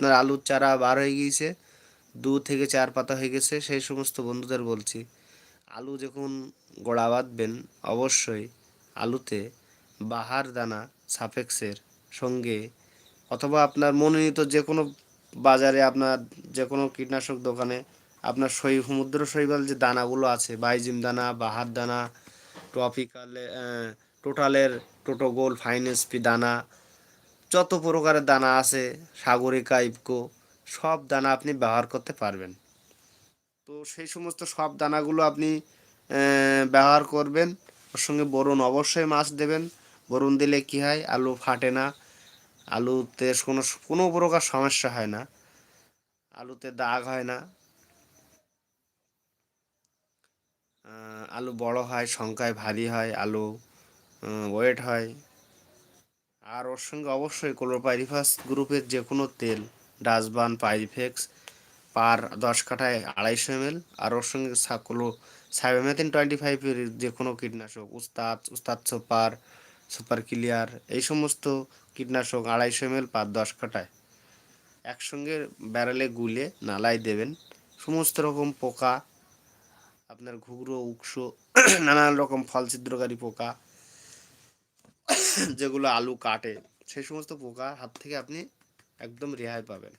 আপনার আলুর চারা বার হয়ে গিয়েছে, 2 থেকে 4 পাতা হয়ে গেছে, সেই সমস্ত বন্ধুদের বলছি আলু যখন গোড়া বাঁধবেন অবশ্যই আলুতে বাহার দানা সাপেক্সের সঙ্গে অথবা আপনার মনোনীত যে কোনো বাজারে আপনার যে কোনো কীটনাশক দোকানে আপনার সমুদ্র শৈবাল যে দানাগুলো আছে, বাইজিম দানা, বাহার দানা, ট্রপিক্যালে টোটালের টোটোগোল ফাইন এসপি দানা, যত প্রকারের দানা আছে, সাগরিকা ইফকো, সব দানা আপনি ব্যবহার করতে পারবেন। তো সেই সমস্ত সব দানাগুলো আপনি ব্যবহার করবেন। ওর সঙ্গে বোরন অবশ্যই মাস্ট দেবেন। বোরন দিলে কী হয়, আলু ফাটে না, আলুতে কোনো কোনো প্রকার সমস্যা হয় না, আলুতে দাগ হয় না, আলু বড় হয়, সংখ্যায় ভারী হয়, আলু ওয়েট হয়। আর ওর সঙ্গে অবশ্যই ক্লোরোপাইরিফাস গ্রুপের যে কোনো তেল, ডাসবান, পাইরিফেক্স পার 10 কাঠায় 250 ml, আর ওর সঙ্গে সাইবামেথিন 25-এর যে কোনো কীটনাশক, উস্তাদ সুপার, সুপার ক্লিয়ার, এই সমস্ত কীটনাশক 250 ml পার 10 কাঠায় একসঙ্গে ব্যারেলে গুলে নালায় দেবেন। সমস্ত রকম পোকা, আপনার ঘুঘরো, উকশো, নানান রকম ফল ছিদ্রকারী পোকা যেগুলো আলু কাটে, সেই সমস্ত পোকার হাত থেকে আপনি একদম রেহাই পাবেন।